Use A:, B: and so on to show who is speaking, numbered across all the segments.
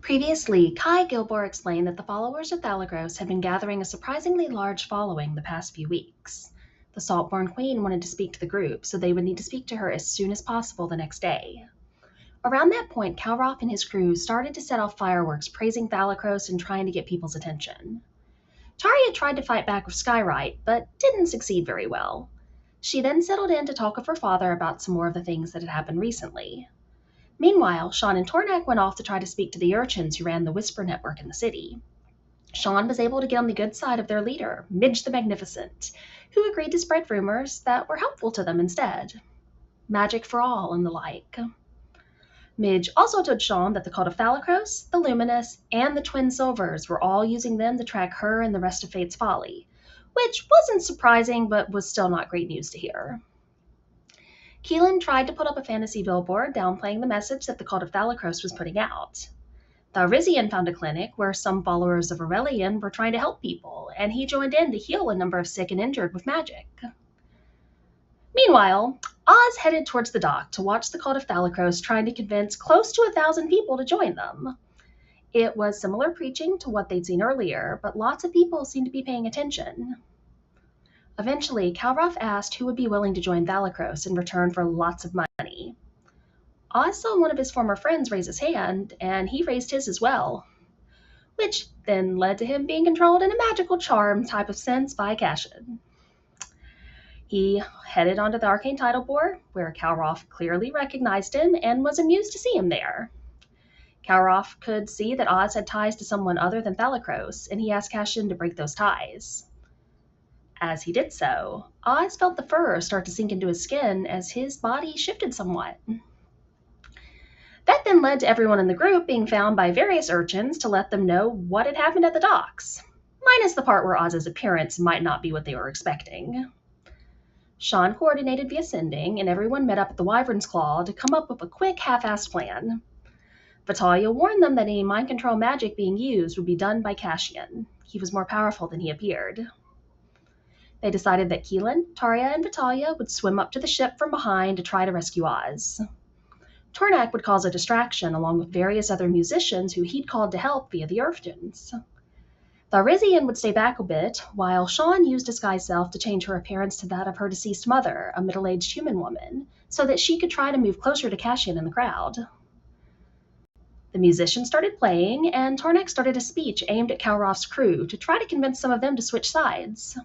A: Previously, Kai Gilmore explained that the followers of Thalagros had been gathering a surprisingly large following the past few weeks. The Saltborn Queen wanted to speak to the group, so they would need to speak to her as soon as possible the next day. Around that point, Calroth and his crew started to set off fireworks praising Thalagros and trying to get people's attention. Taria tried to fight back with Skyrite, but didn't succeed very well. She then settled in to talk with her father about some more of the things that had happened recently. Meanwhile, Sean and Tornak went off to try to speak to the urchins who ran the Whisper Network in the city. Sean was able to get on the good side of their leader, Midge the Magnificent, who agreed to spread rumors that were helpful to them instead. Magic for all and the like. Midge also told Sean that the cult of Thalagros, the Luminous, and the Twin Silvers were all using them to track her and the rest of Fate's Folly, which wasn't surprising but was still not great news to hear. Keelan tried to put up a fantasy billboard downplaying the message that the cult of Thalagros was putting out. Tharizian found a clinic where some followers of Aurelian were trying to help people, and he joined in to heal a number of sick and injured with magic. Meanwhile, Oz headed towards the dock to watch the cult of Thalagros trying to convince close to 1,000 people to join them. It was similar preaching to what they'd seen earlier, but lots of people seemed to be paying attention. Eventually, Calroth asked who would be willing to join Thalagros in return for lots of money. Oz saw one of his former friends raise his hand, and he raised his as well, which then led to him being controlled in a magical charm type of sense by Cashin. He headed onto the Arcane Title Board, where Calroth clearly recognized him and was amused to see him there. Calroth could see that Oz had ties to someone other than Thalagros, and he asked Cashin to break those ties. As he did so, Oz felt the fur start to sink into his skin as his body shifted somewhat. That then led to everyone in the group being found by various urchins to let them know what had happened at the docks, minus the part where Oz's appearance might not be what they were expecting. Sean coordinated via sending, and everyone met up at the Wyvern's Claw to come up with a quick half-assed plan. Vitalia warned them that any mind control magic being used would be done by Cassian. He was more powerful than he appeared. They decided that Keelan, Taria, and Vitalia would swim up to the ship from behind to try to rescue Oz. Tornak would cause a distraction along with various other musicians who he'd called to help via the Urchins. Tharizian would stay back a bit, while Sean used Disguise Self to change her appearance to that of her deceased mother, a middle-aged human woman, so that she could try to move closer to Cassian in the crowd. The musicians started playing, and Tornak started a speech aimed at Calroth's crew to try to convince some of them to switch sides.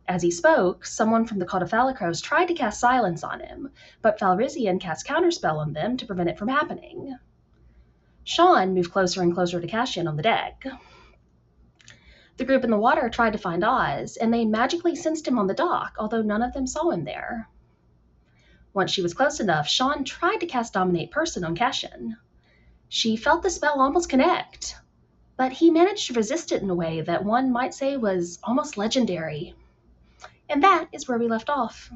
A: As he spoke, someone from the cult of Thalagros tried to cast silence on him, but Falrizian cast counterspell on them to prevent it from happening. Sean moved closer and closer to Cassian on the deck. The group in the water tried to find Oz, and they magically sensed him on the dock, although none of them saw him there. Once she was close enough, Sean tried to cast Dominate Person on Cassian. She felt the spell almost connect, but he managed to resist it in a way that one might say was almost legendary. And that is where we left off.